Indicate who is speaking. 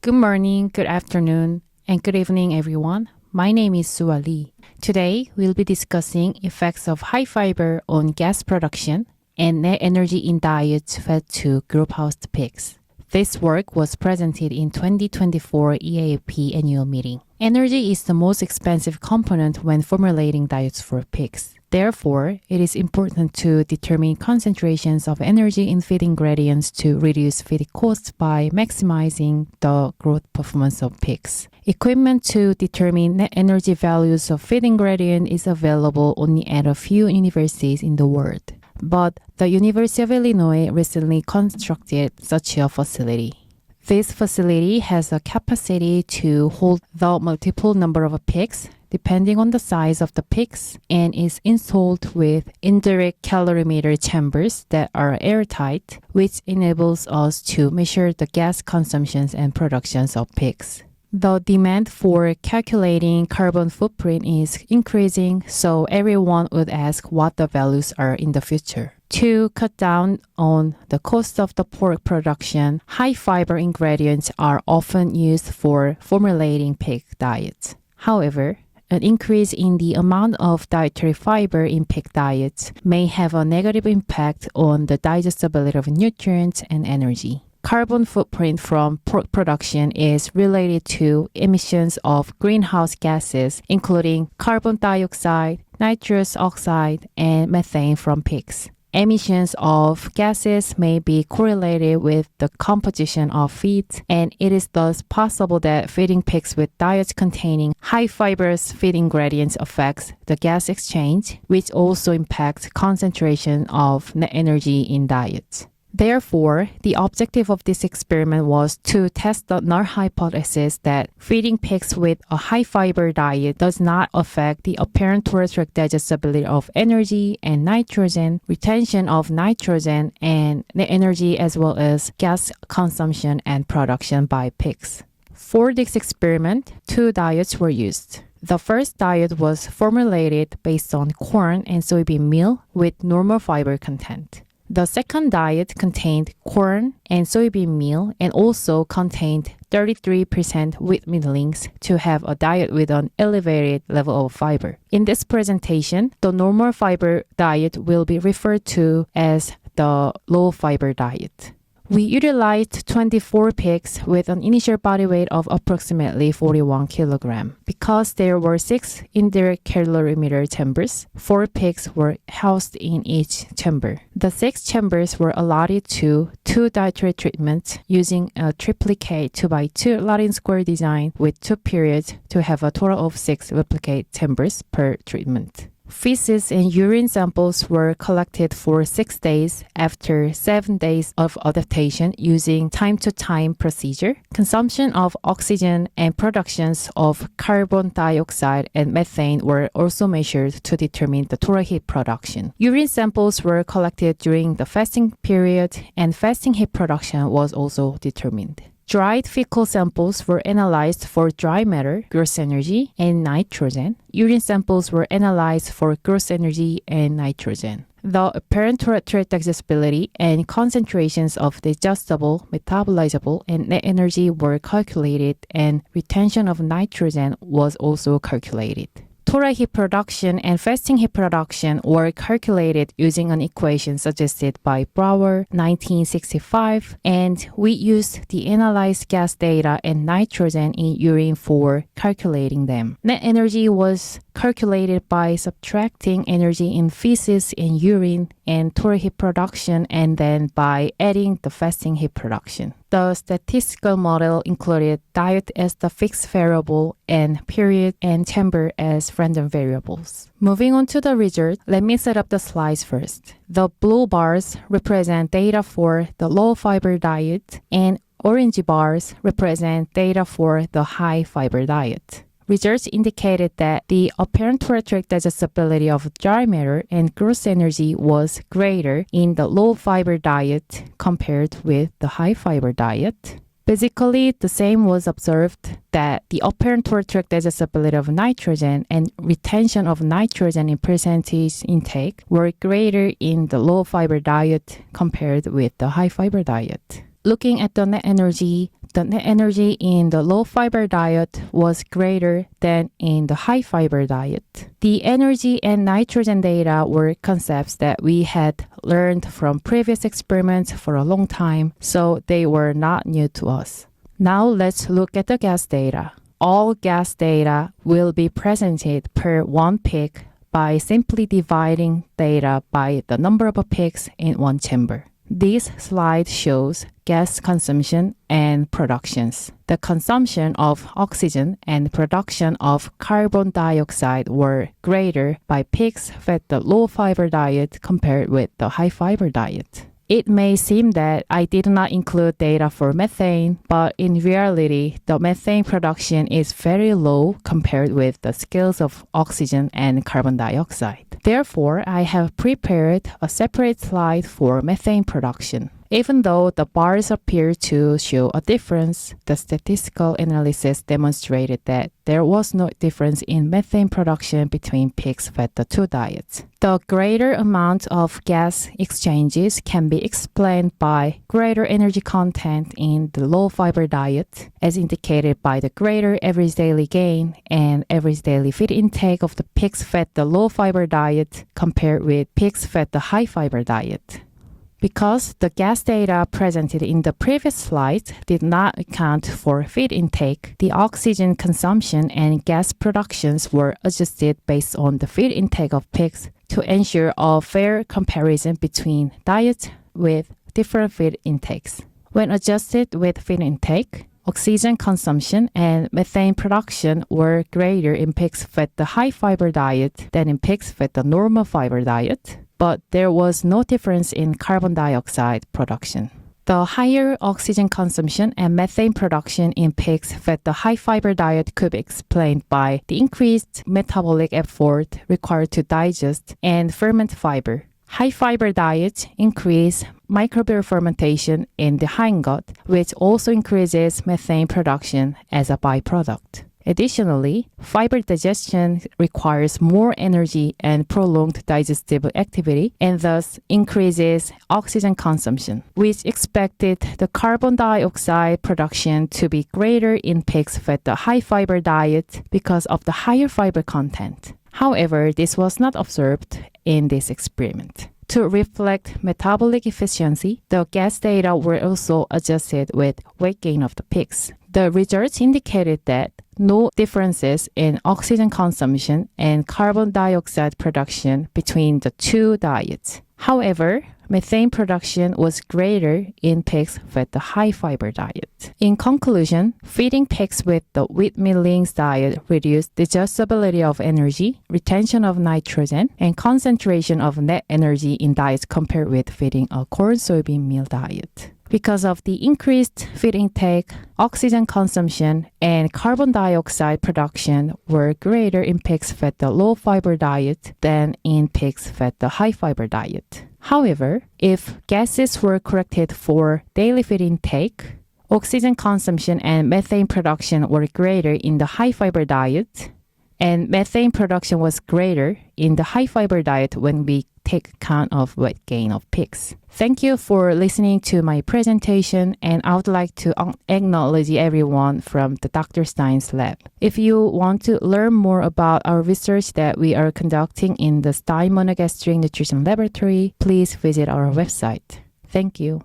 Speaker 1: Good morning, good afternoon, and good evening, everyone. My name is Sua Lee. Today, we'll be discussing effects of high fiber on gas production and net energy in diets fed to group-housed pigs. This work was presented in 2024 EAAP Annual Meeting. Energy is the most expensive component when formulating diets for pigs. Therefore, it is important to determine concentrations of energy in feed ingredients to reduce feed costs by maximizing the growth performance of pigs. Equipment to determine net energy values of feed ingredient is available only at a few universities in the world. But the University of Illinois recently constructed such a facility. This facility has a capacity to hold the multiple number of pigs depending on the size of the pigs and is installed with indirect calorimeter chambers that are airtight, which enables us to measure the gas consumptions and productions of pigs. The demand for calculating carbon footprint is increasing, so everyone would ask what the values are in the future. To cut down on the cost of the pork production, high fiber ingredients are often used for formulating pig diets. However, an increase in the amount of dietary fiber in pig diets may have a negative impact on the digestibility of nutrients and energy. Carbon footprint from pork production is related to emissions of greenhouse gases, including carbon dioxide, nitrous oxide, and methane from pigs. Emissions of gases may be correlated with the composition of feed, and it is thus possible that feeding pigs with diets containing high fibrous feed ingredients affects the gas exchange, which also impacts concentration of net energy in diets. Therefore, the objective of this experiment was to test the null hypothesis that feeding pigs with a high-fiber diet does not affect the apparent thoracic digestibility of energy and nitrogen, retention of nitrogen, and net energy as well as gas consumption and production by pigs. For this experiment, two diets were used. The first diet was formulated based on corn and soybean meal with normal fiber content. The second diet contained corn and soybean meal and also contained 33% wheat middlings to have a diet with an elevated level of fiber. In this presentation, the normal fiber diet will be referred to as the low fiber diet. We utilized 24 pigs with an initial body weight of approximately 41 kg. Because there were 6 indirect calorimeter chambers, 4 pigs were housed in each chamber. The 6 chambers were allotted to 2 dietary treatments using a triplicate 2x2 Latin square design with 2 periods to have a total of 6 replicate chambers per treatment. Feces and urine samples were collected for 6 days after 7 days of adaptation using time-to-time procedure. Consumption of oxygen and productions of carbon dioxide and methane were also measured to determine the total heat production. Urine samples were collected during the fasting period, and fasting heat production was also determined. Dried fecal samples were analyzed for dry matter, gross energy, and nitrogen. Urine samples were analyzed for gross energy and nitrogen. The apparent thoracic digestibility and concentrations of digestible, metabolizable, and net energy were calculated, and retention of nitrogen was also calculated. Total heat production and fasting heat production were calculated using an equation suggested by Brouwer 1965, and we used the analyzed gas data and nitrogen in urine for calculating them. Net energy was calculated by subtracting energy in feces and urine and total heat production, and then by adding the fasting heat production. The statistical model included diet as the fixed variable and period and chamber as random variables. Moving on to the result, let me set up the slides first. The blue bars represent data for the low fiber diet, and orange bars represent data for the high fiber diet. Results indicated that the apparent thoracic digestibility of dry matter and gross energy was greater in the low fiber diet compared with the high fiber diet. Basically, the same was observed that the apparent thoracic digestibility of nitrogen and retention of nitrogen in percentage intake were greater in the low fiber diet compared with the high fiber diet. Looking at the net energy in the low-fiber diet was greater than in the high-fiber diet. The energy and nitrogen data were concepts that we had learned from previous experiments for a long time, so they were not new to us. Now let's look at the gas data. All gas data will be presented per one peak by simply dividing data by the number of peaks in one chamber. This slide shows gas consumption and productions. The consumption of oxygen and production of carbon dioxide were greater by peaks fed the low-fiber diet compared with the high-fiber diet. It may seem that I did not include data for methane, but in reality, the methane production is very low compared with the scales of oxygen and carbon dioxide. Therefore, I have prepared a separate slide for methane production. Even though the bars appear to show a difference, the statistical analysis demonstrated that there was no difference in methane production between pigs fed the two diets. The greater amount of gas exchanges can be explained by greater energy content in the low-fiber diet, as indicated by the greater average daily gain and average daily feed intake of the pigs fed the low-fiber diet compared with pigs fed the high-fiber diet. Because the gas data presented in the previous slide did not account for feed intake, the oxygen consumption and gas productions were adjusted based on the feed intake of pigs to ensure a fair comparison between diets with different feed intakes. When adjusted with feed intake, oxygen consumption and methane production were greater in pigs fed the high-fiber diet than in pigs fed the normal fiber diet, but there was no difference in carbon dioxide production. The higher oxygen consumption and methane production in pigs fed the high-fiber diet could be explained by the increased metabolic effort required to digest and ferment fiber. High-fiber diets increase microbial fermentation in the hindgut, which also increases methane production as a byproduct. Additionally, fiber digestion requires more energy and prolonged digestive activity and thus increases oxygen consumption, which expected the carbon dioxide production to be greater in pigs fed the high-fiber diet because of the higher fiber content. However, this was not observed in this experiment. To reflect metabolic efficiency, the gas data were also adjusted with weight gain of the pigs. The results indicated that no differences in oxygen consumption and carbon dioxide production between the two diets. However, methane production was greater in pigs fed the high-fiber diet. In conclusion, feeding pigs with the wheat millings diet reduced digestibility of energy, retention of nitrogen, and concentration of net energy in diets compared with feeding a corn-soybean meal diet. Because of the increased feed intake, oxygen consumption, and carbon dioxide production were greater in pigs fed the low-fiber diet than in pigs fed the high-fiber diet. However, if gases were corrected for daily feed intake, oxygen consumption and methane production were greater in the high-fiber diet, and methane production was greater in the high-fiber diet when we take account of weight gain of pigs. Thank you for listening to my presentation, and I would like to acknowledge everyone from the Dr. Stein's lab. If you want to learn more about our research that we are conducting in the Stein Monogastric Nutrition Laboratory, please visit our website. Thank you.